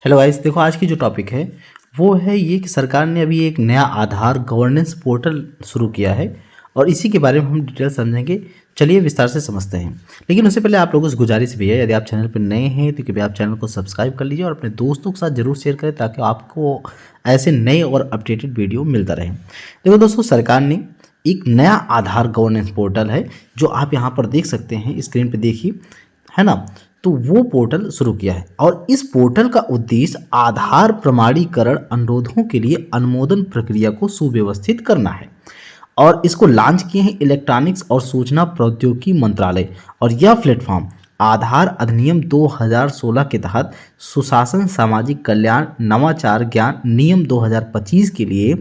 Hello guys, देखो आज की जो टॉपिक है वो है ये कि सरकार ने अभी एक नया आधार गवर्नेंस पोर्टल शुरू किया है और इसी के बारे में हम डिटेल समझेंगे। चलिए विस्तार से समझते हैं। लेकिन उससे पहले आप लोगों से गुजारिश भी है, यदि आप चैनल पर नए हैं तो कृपया आप चैनल को सब्सक्राइब कर लीजिए और अपने दोस्तों के साथ जरूर शेयर करें ताकि आपको ऐसे नए और अपडेटेड वीडियो मिलता रहे। देखो दोस्तों, सरकार ने एक नया आधार गवर्नेंस पोर्टल है जो आप यहाँ पर देख सकते हैं, स्क्रीन पर देखिए, है ना। तो वो पोर्टल शुरू किया है और इस पोर्टल का उद्देश्य आधार प्रमाणीकरण अनुरोधों के लिए अनुमोदन प्रक्रिया को सुव्यवस्थित करना है। और इसको लॉन्च किए हैं इलेक्ट्रॉनिक्स और सूचना प्रौद्योगिकी मंत्रालय। और यह प्लेटफॉर्म आधार अधिनियम 2016 के तहत सुशासन, सामाजिक कल्याण, नवाचार, ज्ञान नियम 2025 के लिए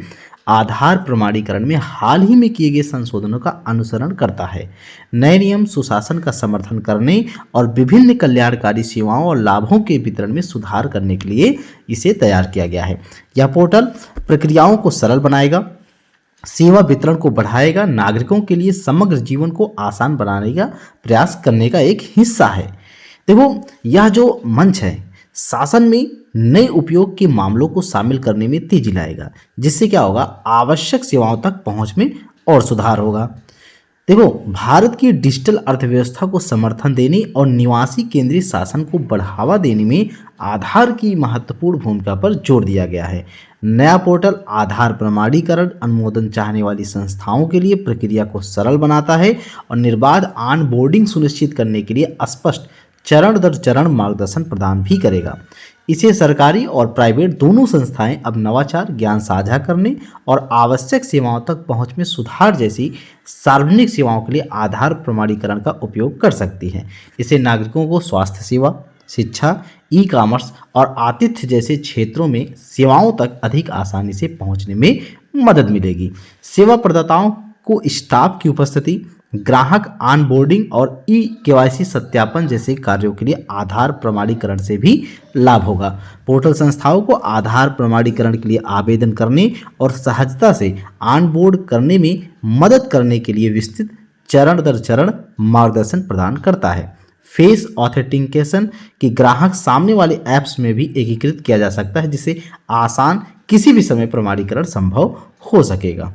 आधार प्रमाणीकरण में हाल ही में किए गए संशोधनों का अनुसरण करता है। नए नियम सुशासन का समर्थन करने और विभिन्न कल्याणकारी सेवाओं और लाभों के वितरण में सुधार करने के लिए इसे तैयार किया गया है। यह पोर्टल प्रक्रियाओं को सरल बनाएगा, सेवा वितरण को बढ़ाएगा, नागरिकों के लिए समग्र जीवन को आसान बनाने का प्रयास करने का एक हिस्सा है। देखो, यह जो मंच है शासन में नए उपयोग के मामलों को शामिल करने में तेजी लाएगा, जिससे क्या होगा, आवश्यक सेवाओं तक पहुंच में और सुधार होगा। देखो, भारत की डिजिटल अर्थव्यवस्था को समर्थन देने और निवासी केंद्रीय शासन को बढ़ावा देने में आधार की महत्वपूर्ण भूमिका पर जोर दिया गया है। नया पोर्टल आधार प्रमाणीकरण अनुमोदन चाहने वाली संस्थाओं के लिए प्रक्रिया को सरल बनाता है और निर्बाध ऑनबोर्डिंग सुनिश्चित करने के लिए स्पष्ट चरण दर चरण मार्गदर्शन प्रदान भी करेगा। इसे सरकारी और प्राइवेट दोनों संस्थाएं अब नवाचार, ज्ञान साझा करने और आवश्यक सेवाओं तक पहुंच में सुधार जैसी सार्वजनिक सेवाओं के लिए आधार प्रमाणीकरण का उपयोग कर सकती हैं। इससे नागरिकों को स्वास्थ्य सेवा, शिक्षा, ई कॉमर्स और आतिथ्य जैसे क्षेत्रों में सेवाओं तक अधिक आसानी से पहुंचने में मदद मिलेगी। सेवा प्रदाताओं को स्टाफ की उपस्थिति, ग्राहक ऑनबोर्डिंग और ई केवाईसी सत्यापन जैसे कार्यों के लिए आधार प्रमाणीकरण से भी लाभ होगा। पोर्टल संस्थाओं को आधार प्रमाणीकरण के लिए आवेदन करने और सहजता से ऑनबोर्ड करने में मदद करने के लिए विस्तृत चरण दर चरण मार्गदर्शन प्रदान करता है। फेस ऑथेंटिकेशन की ग्राहक सामने वाले ऐप्स में भी एकीकृत किया जा सकता है, जिससे आसान किसी भी समय प्रमाणीकरण संभव हो सकेगा।